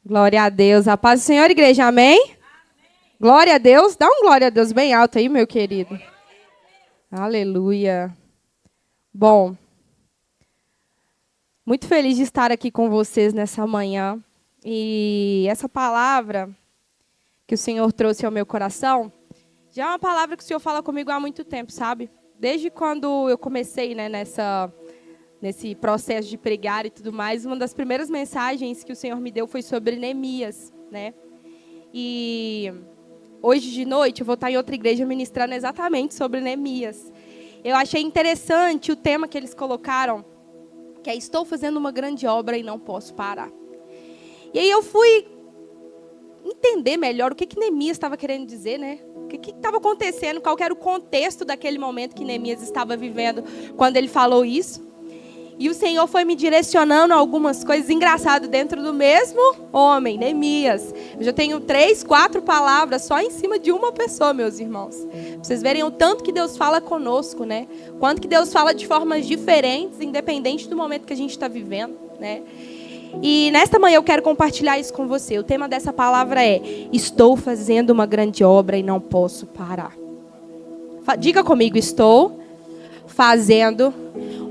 Glória a Deus. A paz do Senhor, igreja, amém? Amém? Glória a Deus. Dá um glória a Deus bem alto aí, meu querido. Aleluia. Bom, muito feliz de estar aqui com vocês nessa manhã. E essa palavra que o Senhor trouxe ao meu coração, já é uma palavra que o Senhor fala comigo há muito tempo, sabe? Desde quando eu comecei, nesse processo de pregar e tudo mais, uma das primeiras mensagens que o Senhor me deu foi sobre Neemias, né? E hoje de noite eu vou estar em outra igreja ministrando exatamente sobre Neemias. Eu achei interessante o tema que eles colocaram, que é: estou fazendo uma grande obra e não posso parar. E aí eu fui entender melhor o que Neemias estava querendo dizer, né? O que estava acontecendo, qual era o contexto daquele momento que Neemias estava vivendo quando ele falou isso. E o Senhor foi me direcionando a algumas coisas engraçadas dentro do mesmo homem, Neemias. Eu já tenho 3, 4 palavras só em cima de uma pessoa, meus irmãos. Pra vocês verem o tanto que Deus fala conosco, né? Quanto que Deus fala de formas diferentes, independente do momento que a gente está vivendo, né? E nesta manhã eu quero compartilhar isso com você. O tema dessa palavra é: estou fazendo uma grande obra e não posso parar. Diga comigo: estou fazendo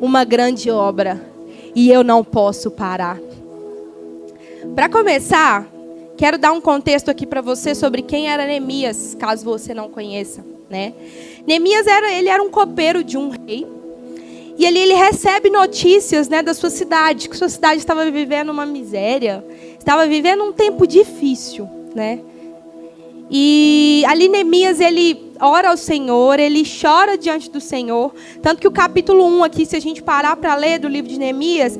uma grande obra e eu não posso parar. Para começar, quero dar um contexto aqui para você sobre quem era Neemias, caso você não conheça, né? Neemias era um copeiro de um rei. E ali ele recebe notícias, né, da sua cidade, que sua cidade estava vivendo uma miséria, estava vivendo um tempo difícil, né? E ali Neemias, ele ora ao Senhor, ele chora diante do Senhor. Tanto que o capítulo 1 aqui, se a gente parar para ler do livro de Neemias,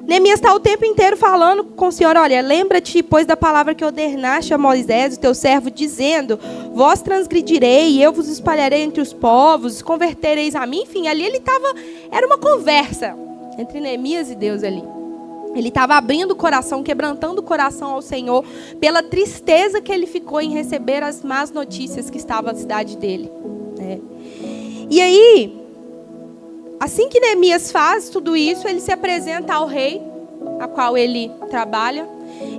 Neemias está o tempo inteiro falando com o Senhor: olha, lembra-te, pois, da palavra que ordenaste a Moisés, o teu servo, dizendo: vós transgredirei, eu vos espalharei entre os povos, convertereis a mim. Enfim, ali era uma conversa entre Neemias e Deus ali. Ele estava abrindo o coração, quebrantando o coração ao Senhor, pela tristeza que ele ficou em receber as más notícias que estavam na cidade dele, né? E aí, assim que Neemias faz tudo isso, ele se apresenta ao rei, a qual ele trabalha.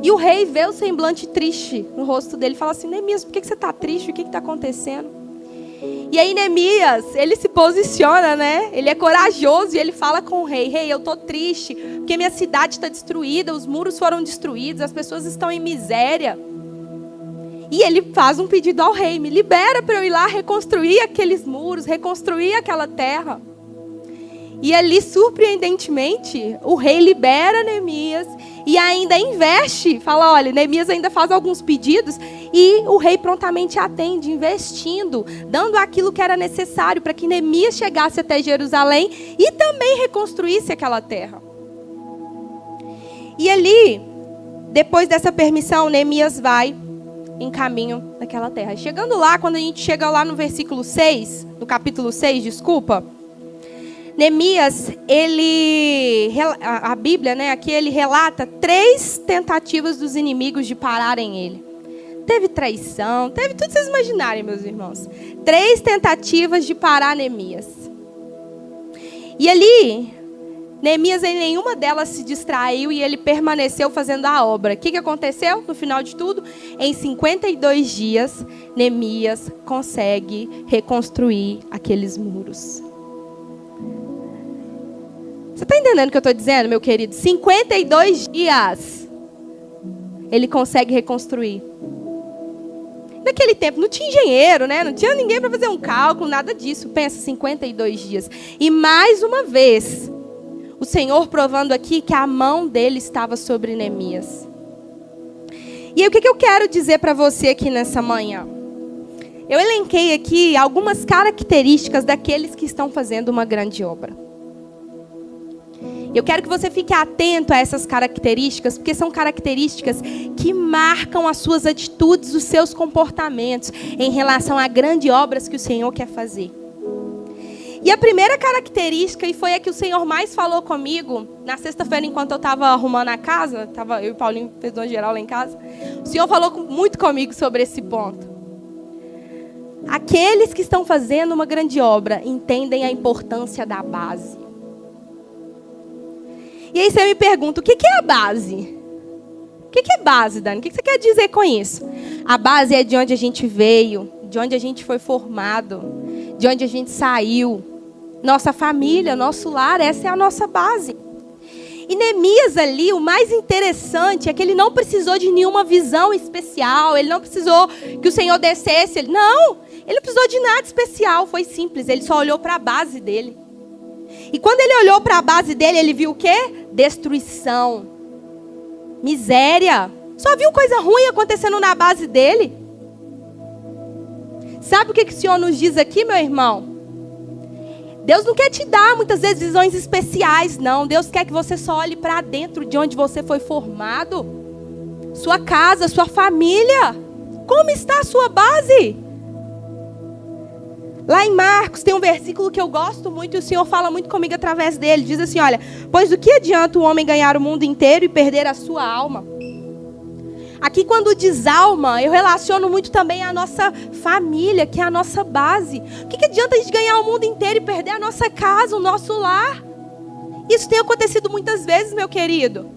E o rei vê o semblante triste no rosto dele e fala assim: Neemias, por que você está triste? O que está acontecendo? E aí Neemias, ele se posiciona, né? Ele é corajoso e ele fala com o rei: rei, eu estou triste porque minha cidade está destruída, os muros foram destruídos, as pessoas estão em miséria. E ele faz um pedido ao rei: me libera para eu ir lá reconstruir aqueles muros, reconstruir aquela terra. E ali, surpreendentemente, o rei libera Neemias e ainda investe. Fala: olha, Neemias ainda faz alguns pedidos e o rei prontamente atende, investindo, dando aquilo que era necessário para que Neemias chegasse até Jerusalém e também reconstruísse aquela terra. E ali, depois dessa permissão, Neemias vai em caminho daquela terra. Chegando lá, quando a gente chega lá no versículo 6, no capítulo 6, desculpa, Neemias, a Bíblia, né, aqui ele relata 3 tentativas dos inimigos de pararem ele. Teve traição, teve tudo que vocês imaginarem, meus irmãos. 3 tentativas de parar Neemias. E ali, Neemias em nenhuma delas se distraiu e ele permaneceu fazendo a obra. O que aconteceu no final de tudo? Em 52 dias, Neemias consegue reconstruir aqueles muros. Você está entendendo o que eu estou dizendo, meu querido? 52 dias ele consegue reconstruir. Naquele tempo não tinha engenheiro, né? Não tinha ninguém para fazer um cálculo, nada disso. Pensa, 52 dias. E mais uma vez, o Senhor provando aqui que a mão dele estava sobre Neemias. E aí, o que eu quero dizer para você aqui nessa manhã? Eu elenquei aqui algumas características daqueles que estão fazendo uma grande obra. Eu quero que você fique atento a essas características, porque são características que marcam as suas atitudes, os seus comportamentos em relação a grandes obras que o Senhor quer fazer. E a primeira característica, e foi a que o Senhor mais falou comigo, na sexta-feira, enquanto eu estava arrumando a casa, eu e o Paulinho fez uma geral lá em casa, o Senhor falou muito comigo sobre esse ponto. Aqueles que estão fazendo uma grande obra entendem a importância da base. E aí você me pergunta: o que é a base? O que é base, Dani? O que você quer dizer com isso? A base é de onde a gente veio, de onde a gente foi formado, de onde a gente saiu. Nossa família, nosso lar, essa é a nossa base. E Neemias ali, o mais interessante é que ele não precisou de nenhuma visão especial, ele não precisou que o Senhor descesse. Ele não precisou de nada especial, foi simples, ele só olhou para a base dele. E quando ele olhou para a base dele, ele viu o quê? Destruição, miséria. Só viu coisa ruim acontecendo na base dele. Sabe o que o Senhor nos diz aqui, meu irmão? Deus não quer te dar muitas vezes visões especiais, não. Deus quer que você só olhe para dentro de onde você foi formado. Sua casa, sua família. Como está a sua base? Lá em Marcos tem um versículo que eu gosto muito e o Senhor fala muito comigo através dele. Diz assim, olha, pois do que adianta o homem ganhar o mundo inteiro e perder a sua alma? Aqui quando diz alma, eu relaciono muito também a nossa família, que é a nossa base. O que adianta a gente ganhar o mundo inteiro e perder a nossa casa, o nosso lar? Isso tem acontecido muitas vezes, meu querido.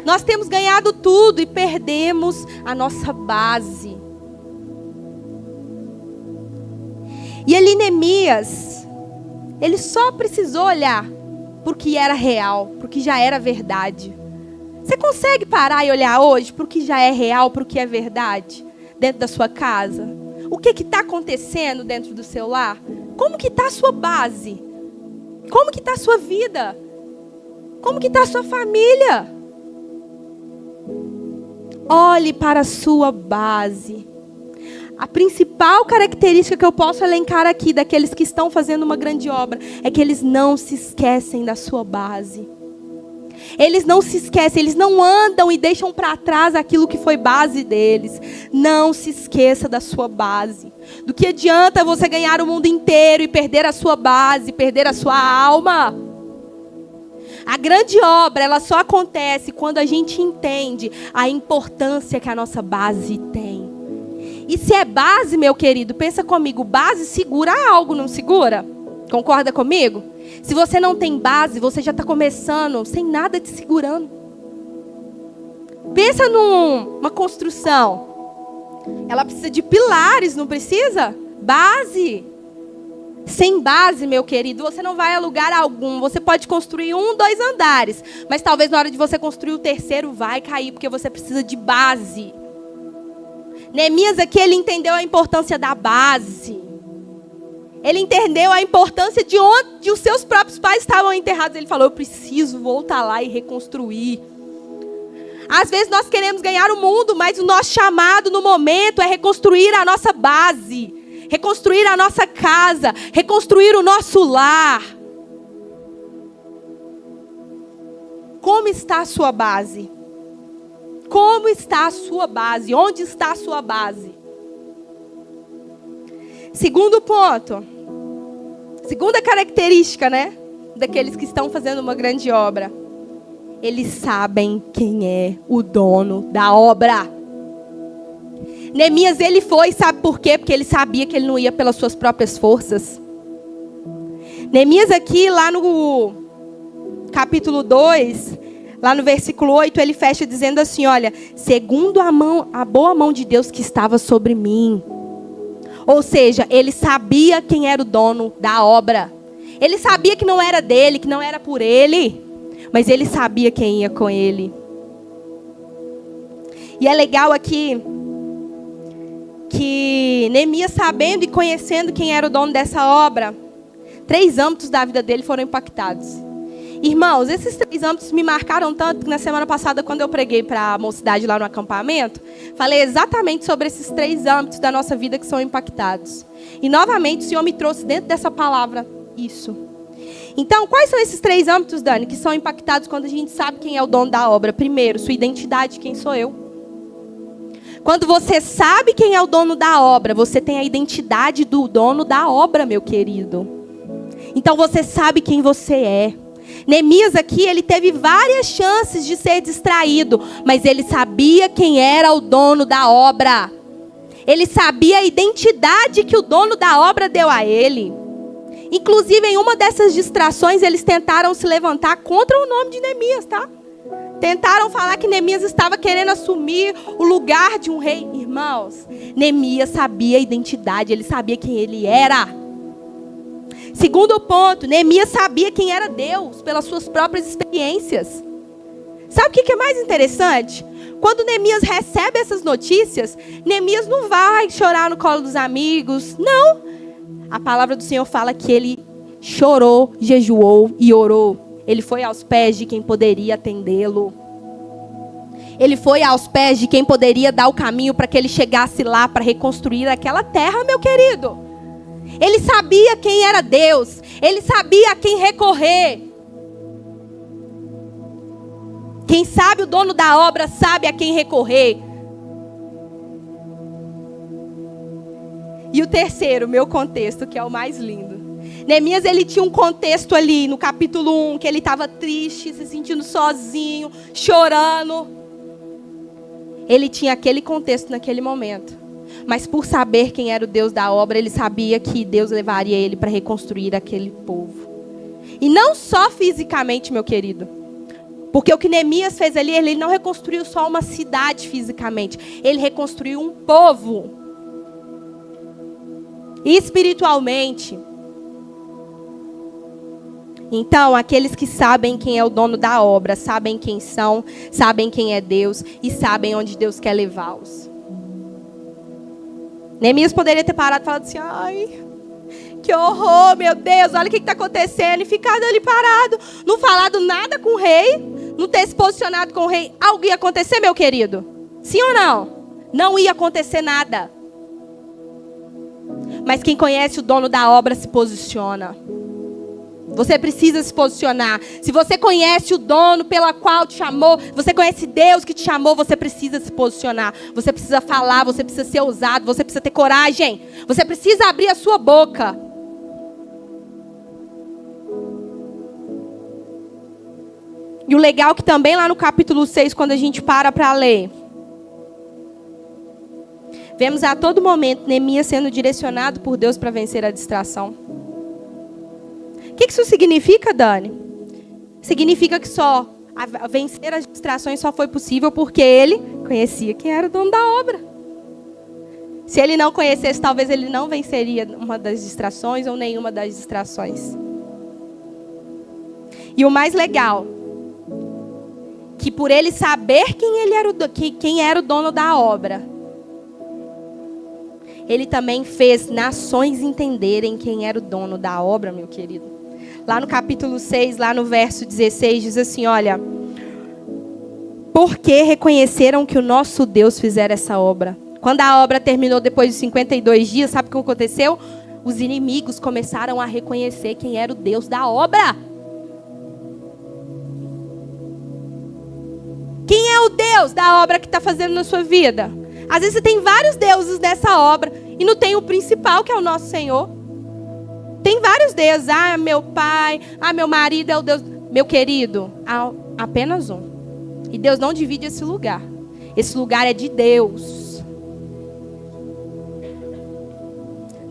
Nós temos ganhado tudo e perdemos a nossa base. E ali Neemias, ele só precisou olhar porque era real, porque já era verdade. Você consegue parar e olhar hoje para o que já é real, para o que é verdade, dentro da sua casa? O que está acontecendo dentro do seu lar? Como que está a sua base? Como que está a sua vida? Como que está a sua família? Olhe para a sua base. A principal característica que eu posso elencar aqui daqueles que estão fazendo uma grande obra é que eles não se esquecem da sua base. Eles não se esquecem, eles não andam e deixam para trás aquilo que foi base deles. Não se esqueça da sua base. Do que adianta você ganhar o mundo inteiro e perder a sua base, perder a sua alma? A grande obra, ela só acontece quando a gente entende a importância que a nossa base tem. E se é base, meu querido, pensa comigo, base segura algo, não segura? Concorda comigo? Se você não tem base, você já está começando sem nada te segurando. Pensa numa construção. Ela precisa de pilares, não precisa? Base. Sem base, meu querido, você não vai a lugar algum. Você pode construir 1, 2 andares. Mas talvez na hora de você construir o terceiro vai cair, porque você precisa de base. Neemias aqui, ele entendeu a importância da base. Ele entendeu a importância de onde os seus próprios pais estavam enterrados. Ele falou, eu preciso voltar lá e reconstruir. Às vezes nós queremos ganhar o mundo, mas o nosso chamado no momento é reconstruir a nossa base. Reconstruir a nossa casa. Reconstruir o nosso lar. Como está a sua base? Como está a sua base? Onde está a sua base? Segundo ponto. Segunda característica, daqueles que estão fazendo uma grande obra. Eles sabem quem é o dono da obra. Neemias, ele foi, sabe por quê? Porque ele sabia que ele não ia pelas suas próprias forças. Neemias aqui, lá no capítulo 2, lá no versículo 8, ele fecha dizendo assim, olha, segundo a boa mão de Deus que estava sobre mim. Ou seja, ele sabia quem era o dono da obra. Ele sabia que não era dele, que não era por ele. Mas ele sabia quem ia com ele. E é legal aqui que Neemias, sabendo e conhecendo quem era o dono dessa obra, 3 âmbitos da vida dele foram impactados. Irmãos, esses 3 âmbitos me marcaram tanto que na semana passada, quando eu preguei para a mocidade lá no acampamento, falei exatamente sobre esses 3 âmbitos da nossa vida que são impactados. E novamente o Senhor me trouxe dentro dessa palavra isso. Então, quais são esses 3 âmbitos, Dani, que são impactados quando a gente sabe quem é o dono da obra? Primeiro, sua identidade, quem sou eu? Quando você sabe quem é o dono da obra, você tem a identidade do dono da obra, meu querido. Então você sabe quem você é. Neemias aqui, ele teve várias chances de ser distraído, mas ele sabia quem era o dono da obra. Ele sabia a identidade que o dono da obra deu a ele. Inclusive, em uma dessas distrações, eles tentaram se levantar contra o nome de Neemias, tá? Tentaram falar que Neemias estava querendo assumir o lugar de um rei. Irmãos, Neemias sabia a identidade, ele sabia quem ele era. Segundo ponto, Neemias sabia quem era Deus pelas suas próprias experiências. Sabe o que é mais interessante? Quando Neemias recebe essas notícias, Neemias não vai chorar no colo dos amigos, não. A palavra do Senhor fala que ele chorou, jejuou e orou. Ele foi aos pés de quem poderia atendê-lo. Ele foi aos pés de quem poderia dar o caminho para que ele chegasse lá para reconstruir aquela terra, meu querido. Ele sabia quem era Deus. Ele sabia a quem recorrer. Quem sabe o dono da obra sabe a quem recorrer. E o terceiro, meu contexto, que é o mais lindo. Neemias, ele tinha um contexto ali no capítulo 1, que ele estava triste, se sentindo sozinho, chorando. Ele tinha aquele contexto naquele momento. Mas por saber quem era o Deus da obra, ele sabia que Deus levaria ele para reconstruir aquele povo. E não só fisicamente, meu querido. Porque o que Neemias fez ali, ele não reconstruiu só uma cidade fisicamente. Ele reconstruiu um povo. Espiritualmente. Então, aqueles que sabem quem é o dono da obra, sabem quem são, sabem quem é Deus e sabem onde Deus quer levá-los. Neemias poderia ter parado e falado assim, ai, que horror, meu Deus, olha o que está acontecendo, e ficado ali parado, não falado nada com o rei, não ter se posicionado com o rei. Algo ia acontecer, meu querido? Sim ou não? Não ia acontecer nada. Mas quem conhece o dono da obra se posiciona. Você precisa se posicionar. Se você conhece o dono pela qual te chamou, você conhece Deus que te chamou, você precisa se posicionar. Você precisa falar, você precisa ser ousado, você precisa ter coragem. Você precisa abrir a sua boca. E o legal é que também lá no capítulo 6, quando a gente para ler, vemos a todo momento Neemias sendo direcionado por Deus para vencer a distração. O que isso significa, Dani? Significa que só vencer as distrações só foi possível porque ele conhecia quem era o dono da obra. Se ele não conhecesse, talvez ele não venceria uma das distrações ou nenhuma das distrações. E o mais legal, que por ele saber quem era o dono da obra, ele também fez nações entenderem quem era o dono da obra, meu querido. Lá no capítulo 6, lá no verso 16, diz assim, olha, porque reconheceram que o nosso Deus fizera essa obra. Quando a obra terminou depois de 52 dias, sabe o que aconteceu? Os inimigos começaram a reconhecer quem era o Deus da obra. Quem é o Deus da obra que está fazendo na sua vida? Às vezes você tem vários deuses nessa obra e não tem o principal, que é o nosso Senhor. Tem vários deuses. Ah, meu pai, meu marido é o Deus. Meu querido, há apenas um. E Deus não divide esse lugar. Esse lugar é de Deus.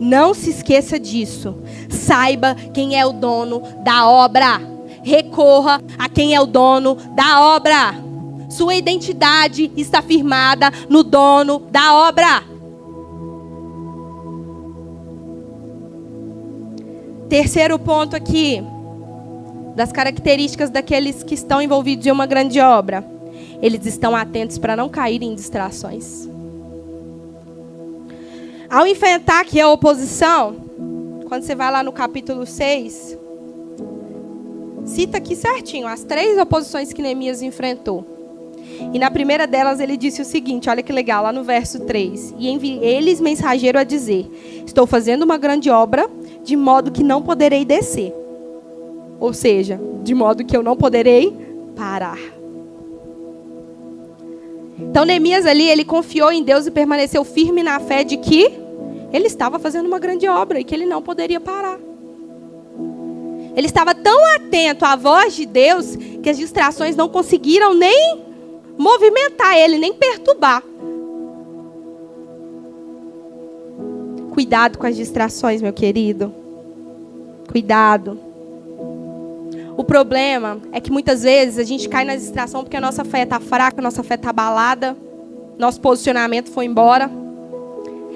Não se esqueça disso. Saiba quem é o dono da obra. Recorra a quem é o dono da obra. Sua identidade está firmada no dono da obra. Terceiro ponto aqui, das características daqueles que estão envolvidos em uma grande obra. Eles estão atentos para não caírem em distrações. Ao enfrentar aqui a oposição, quando você vai lá no capítulo 6, cita aqui certinho as 3 oposições que Neemias enfrentou. E na primeira delas ele disse o seguinte, olha que legal, lá no verso 3. E enviei-lhes mensageiro a dizer, estou fazendo uma grande obra, de modo que não poderei descer. Ou seja, de modo que eu não poderei parar. Então Neemias ali, ele confiou em Deus e permaneceu firme na fé de que ele estava fazendo uma grande obra e que ele não poderia parar. Ele estava tão atento à voz de Deus que as distrações não conseguiram nem movimentar ele, nem perturbar. Cuidado com as distrações, meu querido. Cuidado. O problema é que muitas vezes a gente cai na distração porque a nossa fé está fraca, a nossa fé está abalada, nosso posicionamento foi embora.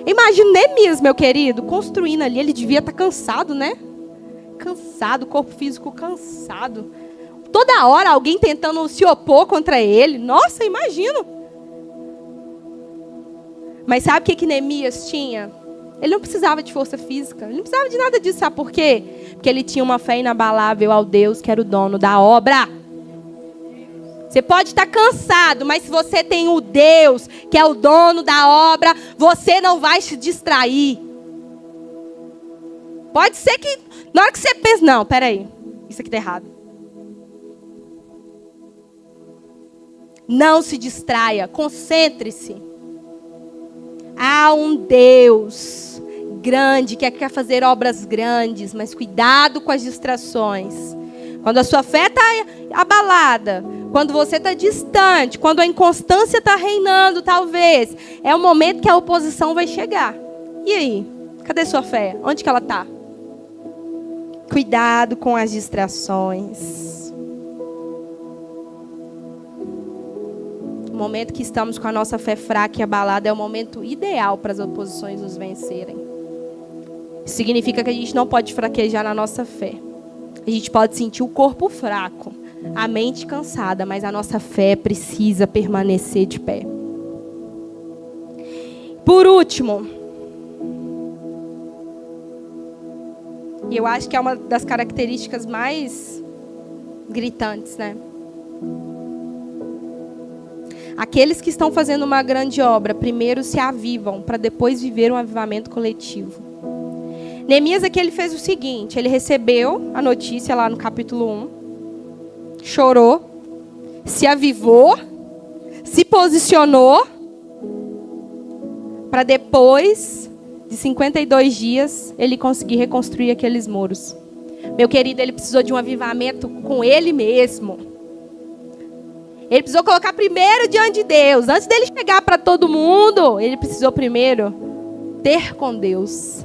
Imagina Neemias, meu querido, construindo ali, ele devia estar cansado, né? Cansado, corpo físico cansado. Toda hora alguém tentando se opor contra ele. Nossa, imagino. Mas sabe o que Neemias tinha? Ele não precisava de força física. Ele não precisava de nada disso. Sabe por quê? Porque ele tinha uma fé inabalável ao Deus que era o dono da obra. Você pode estar cansado, mas se você tem o Deus que é o dono da obra, você não vai se distrair. Pode ser que, na hora que você pensa, não, peraí, isso aqui está errado. Não se distraia, concentre-se. Há um Deus grande que quer fazer obras grandes, mas cuidado com as distrações. Quando a sua fé está abalada, quando você está distante, quando a inconstância está reinando, talvez, é o momento que a oposição vai chegar. E aí? Cadê sua fé? Onde que ela está? Cuidado com as distrações. O momento que estamos com a nossa fé fraca e abalada é o momento ideal para as oposições nos vencerem. Isso significa que a gente não pode fraquejar na nossa fé. A gente pode sentir o corpo fraco, a mente cansada, mas a nossa fé precisa permanecer de pé. Por último, e eu acho que é uma das características mais gritantes, né? Aqueles que estão fazendo uma grande obra, primeiro se avivam, para depois viver um avivamento coletivo. Neemias aqui ele fez o seguinte, ele recebeu a notícia lá no capítulo 1, chorou, se avivou, se posicionou, para depois de 52 dias ele conseguir reconstruir aqueles muros. Meu querido, ele precisou de um avivamento com ele mesmo. Ele precisou colocar primeiro diante de Deus. Antes dele chegar para todo mundo, ele precisou primeiro ter com Deus.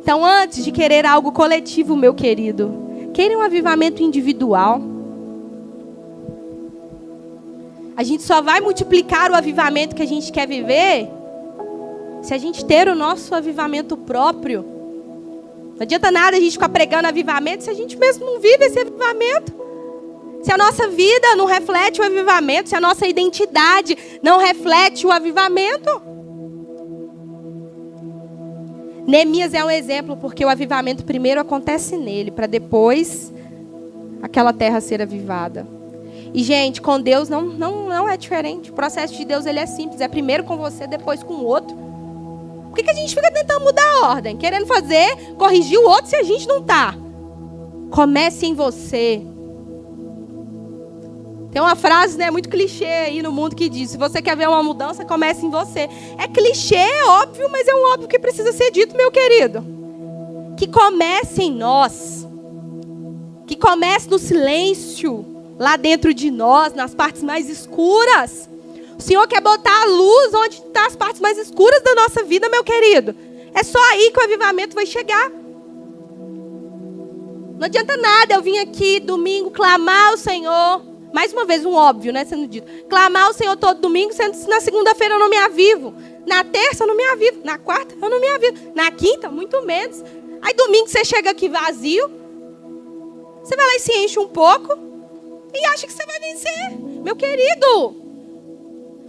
Então, antes de querer algo coletivo, meu querido, queira um avivamento individual. A gente só vai multiplicar o avivamento que a gente quer viver se a gente ter o nosso avivamento próprio. Não adianta nada a gente ficar pregando avivamento se a gente mesmo não vive esse avivamento. Se a nossa vida não reflete o avivamento, se a nossa identidade não reflete o avivamento. Neemias é um exemplo porque o avivamento primeiro acontece nele, para depois aquela terra ser avivada. E, gente, com Deus não é diferente. O processo de Deus ele é simples. É primeiro com você, depois com o outro. Por que a gente fica tentando mudar a ordem? Querendo corrigir o outro se a gente não está? Comece em você. Tem uma frase, né, muito clichê aí no mundo que diz: se você quer ver uma mudança, comece em você. É clichê, é óbvio, mas é um óbvio que precisa ser dito, meu querido. Que comece em nós. Que comece no silêncio, lá dentro de nós, nas partes mais escuras. O Senhor quer botar a luz onde estão as partes mais escuras da nossa vida, meu querido. É só aí que o avivamento vai chegar. Não adianta nada eu vir aqui domingo clamar ao Senhor. Mais uma vez, um óbvio, né, sendo dito. Clamar ao Senhor todo domingo, sendo que na segunda-feira eu não me avivo. Na terça eu não me avivo. Na quarta eu não me avivo. Na quinta, muito menos. Aí domingo você chega aqui vazio. Você vai lá e se enche um pouco. E acha que você vai vencer. Meu querido,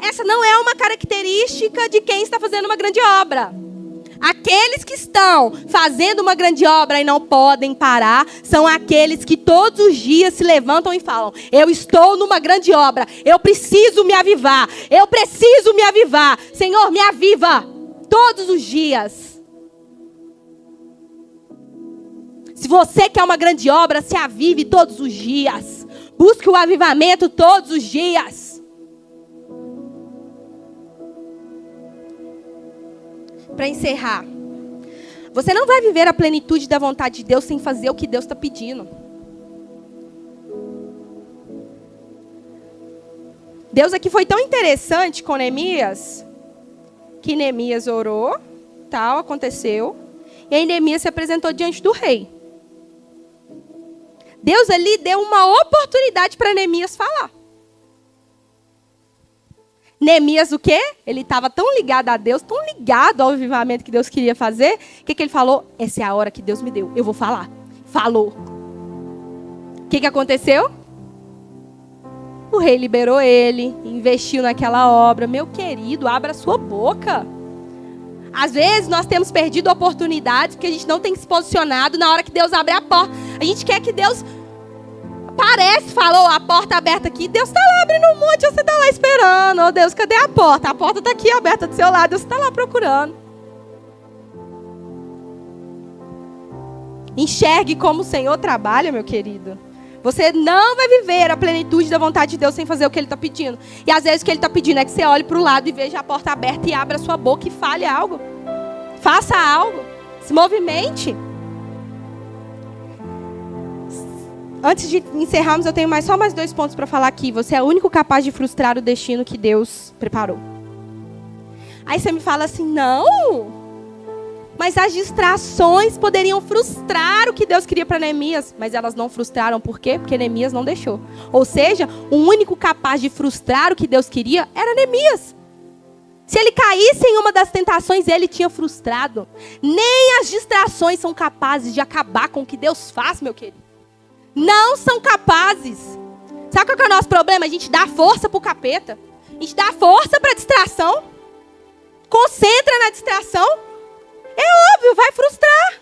essa não é uma característica de quem está fazendo uma grande obra. Aqueles que estão fazendo uma grande obra e não podem parar, são aqueles que todos os dias se levantam e falam: eu estou numa grande obra, eu preciso me avivar, eu preciso me avivar. Senhor, me aviva todos os dias. Se você quer uma grande obra, se avive todos os dias. Busque o avivamento todos os dias. Para encerrar, você não vai viver a plenitude da vontade de Deus sem fazer o que Deus está pedindo. Deus aqui foi tão interessante com Neemias, que Neemias orou, tal, aconteceu, e aí Neemias se apresentou diante do rei. Deus ali deu uma oportunidade para Neemias falar. Neemias o quê? Ele estava tão ligado a Deus, tão ligado ao avivamento que Deus queria fazer. O que ele falou? Essa é a hora que Deus me deu, eu vou falar. Falou. O que aconteceu? O rei liberou ele, investiu naquela obra. Meu querido, abra sua boca. Às vezes nós temos perdido oportunidades porque a gente não tem se posicionado na hora que Deus abre a porta. A gente quer que Deus aparece, falou, a porta aberta aqui. Deus está lá abrindo um monte, você está lá esperando. Oh Deus, cadê a porta? A porta está aqui aberta do seu lado, você está lá procurando. Enxergue como o Senhor trabalha, meu querido. Você não vai viver a plenitude da vontade de Deus sem fazer o que Ele está pedindo. E às vezes o que Ele está pedindo é que você olhe para o lado e veja a porta aberta e abra a sua boca e fale algo. Faça algo. Se movimente. Antes de encerrarmos, eu tenho só mais 2 pontos para falar aqui. Você é o único capaz de frustrar o destino que Deus preparou. Aí você me fala assim, não... Mas as distrações poderiam frustrar o que Deus queria para Neemias. Mas elas não frustraram, por quê? Porque Neemias não deixou. Ou seja, o único capaz de frustrar o que Deus queria era Neemias. Se ele caísse em uma das tentações, ele tinha frustrado. Nem as distrações são capazes de acabar com o que Deus faz, meu querido. Não são capazes. Sabe qual que é o nosso problema? A gente dá força para o capeta. A gente dá força para a distração. Concentra na distração. É óbvio, vai frustrar.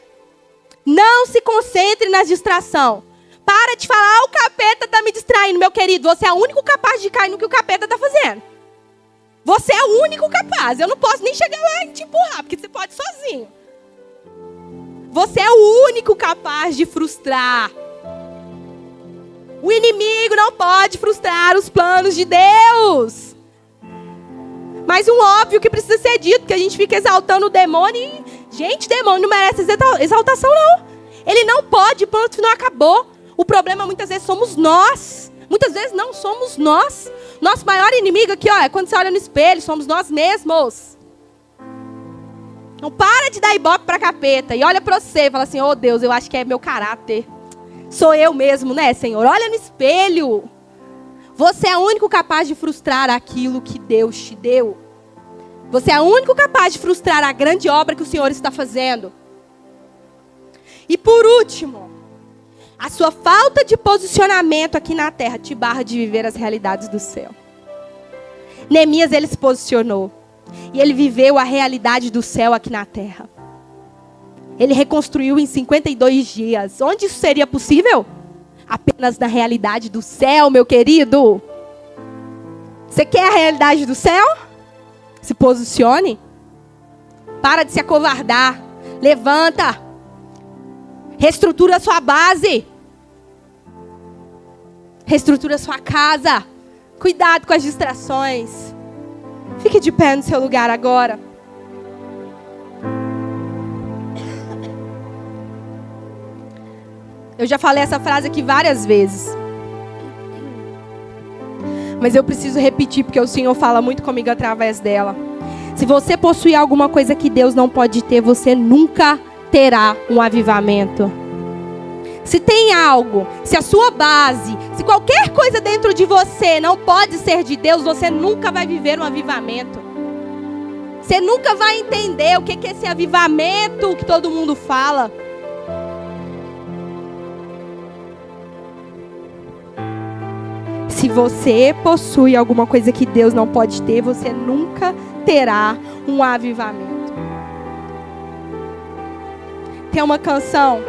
Não se concentre na distração. Para de falar, o capeta está me distraindo. Meu querido, você é o único capaz de cair no que o capeta está fazendo. Você é o único capaz. Eu não posso nem chegar lá e te empurrar, porque você pode sozinho. Você é o único capaz de frustrar. O inimigo não pode frustrar os planos de Deus. Mas um óbvio que precisa ser dito, que a gente fica exaltando o demônio e... Gente, demônio não merece exaltação, não. Ele não pode, pronto, não acabou. O problema muitas vezes somos nós. Muitas vezes não somos nós. Nosso maior inimigo aqui, ó, é quando você olha no espelho, somos nós mesmos. Não para de dar ibope pra capeta e olha pra você e fala assim, oh Deus, eu acho que é meu caráter. Sou eu mesmo, né, Senhor? Olha no espelho. Você é o único capaz de frustrar aquilo que Deus te deu. Você é o único capaz de frustrar a grande obra que o Senhor está fazendo. E por último, a sua falta de posicionamento aqui na terra te barra de viver as realidades do céu. Neemias, ele se posicionou. E ele viveu a realidade do céu aqui na terra. Ele reconstruiu em 52 dias. Onde isso seria possível? Apenas na realidade do céu, meu querido. Você quer a realidade do céu? Se posicione. Para de se acovardar. Levanta. Reestrutura a sua base. Reestrutura a sua casa. Cuidado com as distrações. Fique de pé no seu lugar agora. Eu já falei essa frase aqui várias vezes. Mas eu preciso repetir, porque o Senhor fala muito comigo através dela. Se você possuir alguma coisa que Deus não pode ter, você nunca terá um avivamento. Se tem algo, se a sua base, se qualquer coisa dentro de você não pode ser de Deus, você nunca vai viver um avivamento. Você nunca vai entender o que é esse avivamento que todo mundo fala. Se você possui alguma coisa que Deus não pode ter, você nunca terá um avivamento. Tem uma canção,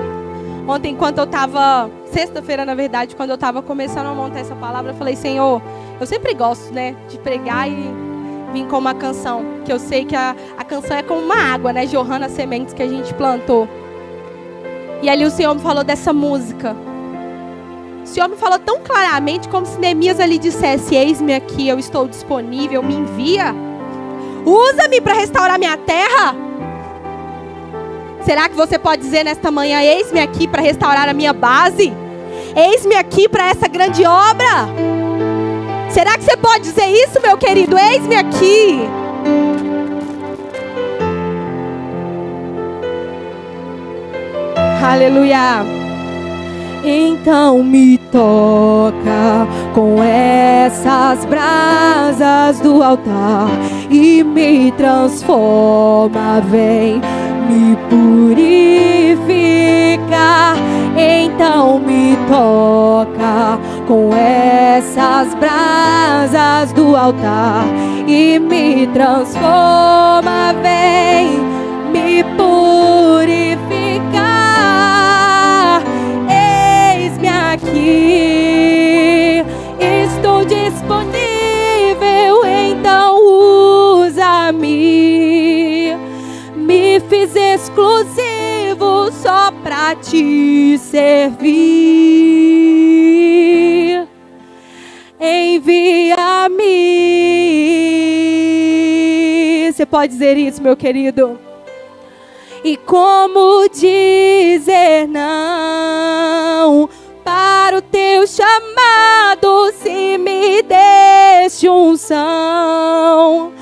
ontem enquanto eu estava, sexta-feira na verdade, quando eu estava começando a montar essa palavra, eu falei, Senhor, eu sempre gosto, né, de pregar e vir com uma canção, que eu sei que a canção é como uma água, né, jorrando as sementes que a gente plantou. E ali o Senhor me falou dessa música. O Senhor me falou tão claramente, como se Neemias ali dissesse, eis-me aqui, eu estou disponível, me envia. Usa-me para restaurar minha terra. Será que você pode dizer nesta manhã, eis-me aqui para restaurar a minha base? Eis-me aqui para essa grande obra? Será que você pode dizer isso, meu querido? Eis-me aqui. Aleluia. Então me toca com essas brasas do altar e me transforma, vem me purificar. Então me toca com essas brasas do altar e me transforma, vem me purificar. Eis-me aqui, estou disponível, então usa-me. Me fiz exclusivo só pra te servir. Envia-me. Você pode dizer isso, meu querido? E como dizer não para o teu chamado, se me deste unção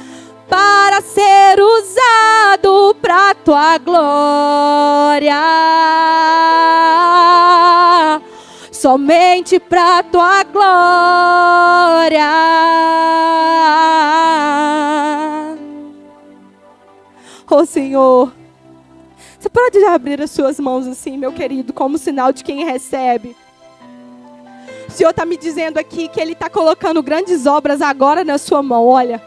para ser usado pra tua glória, somente pra tua glória. Oh Senhor, você pode já abrir as suas mãos assim, meu querido, como sinal de quem recebe. O Senhor está me dizendo aqui que Ele está colocando grandes obras agora na sua mão, olha.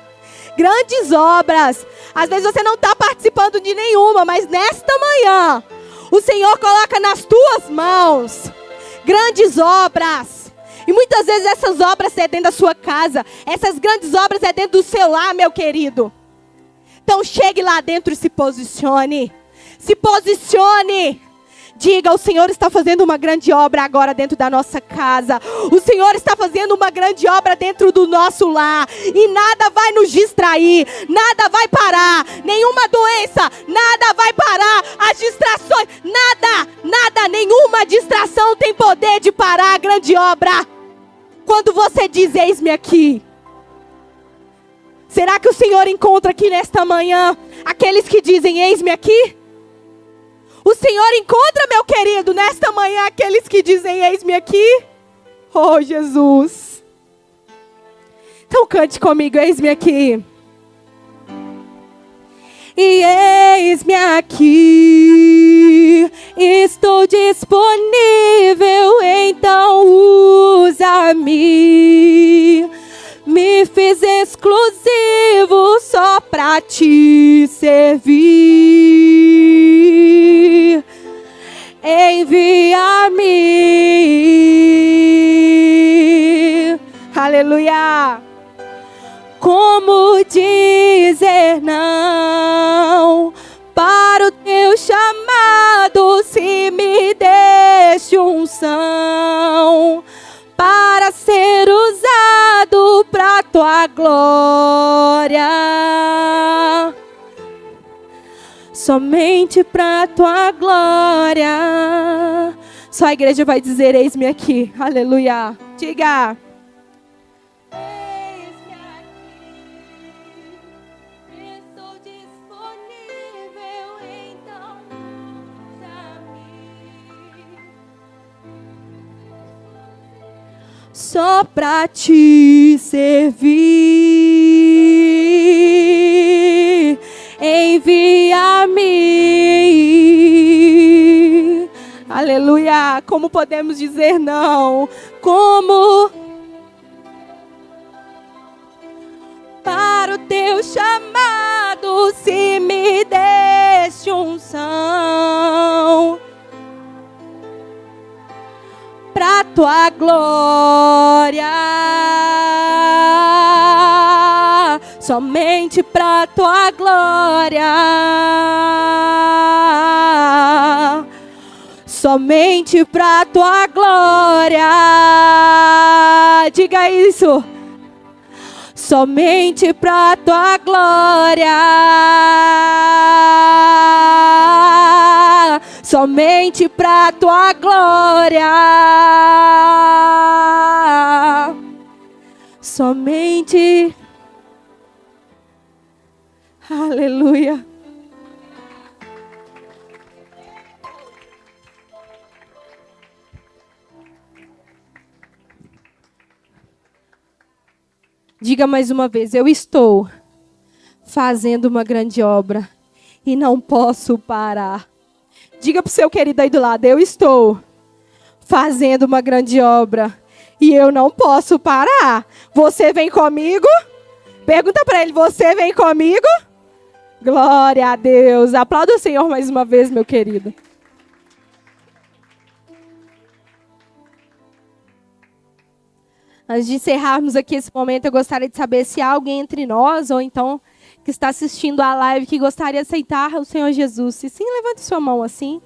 Grandes obras. Às vezes você não está participando de nenhuma, mas nesta manhã, o Senhor coloca nas tuas mãos grandes obras. E muitas vezes essas obras é dentro da sua casa. Essas grandes obras é dentro do seu lar, meu querido. Então chegue lá dentro e se posicione. Se posicione. Diga, o Senhor está fazendo uma grande obra agora dentro da nossa casa. O Senhor está fazendo uma grande obra dentro do nosso lar. E nada vai nos distrair. Nada vai parar. Nenhuma doença. Nada vai parar. As distrações. Nada, nenhuma distração tem poder de parar a grande obra. Quando você diz, eis-me aqui. Será que o Senhor encontra aqui nesta manhã aqueles que dizem, eis-me aqui? O Senhor encontra, meu querido, nesta manhã, aqueles que dizem, eis-me aqui. Oh, Jesus. Então cante comigo, eis-me aqui. E eis-me aqui, estou disponível, então usa-me. Me fiz exclusivo só pra te servir. Envia-me. Aleluia. Como dizer não para o teu chamado, se me deste unção para ser usado pra tua glória, somente pra tua glória. Só a igreja vai dizer, eis-me aqui, aleluia. Diga. Eis-me aqui, estou disponível, então só pra te servir. Envia-me. Aleluia. Como podemos dizer não? Como? Para o teu chamado, se me deste unção pra tua glória, somente pra tua glória, somente pra tua glória. Diga isso. Somente pra tua glória, somente pra tua glória, somente. Aleluia. Diga mais uma vez: eu estou fazendo uma grande obra e não posso parar. Diga para o seu querido aí do lado: eu estou fazendo uma grande obra e eu não posso parar. Você vem comigo? Pergunta para ele: você vem comigo? Glória a Deus. Aplauda o Senhor mais uma vez, meu querido. Antes de encerrarmos aqui esse momento, eu gostaria de saber se há alguém entre nós, ou então que está assistindo a live, que gostaria de aceitar o Senhor Jesus. Se sim, levante sua mão assim.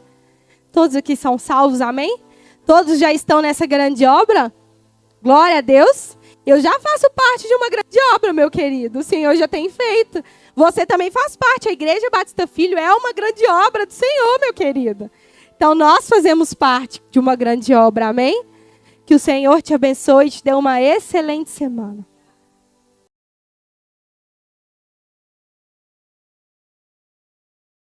Todos aqui são salvos, amém? Todos já estão nessa grande obra? Glória a Deus. Eu já faço parte de uma grande obra, meu querido. O Senhor já tem feito. Você também faz parte. A Igreja Batista Filho é uma grande obra do Senhor, meu querido. Então, nós fazemos parte de uma grande obra, amém? Que o Senhor te abençoe e te dê uma excelente semana.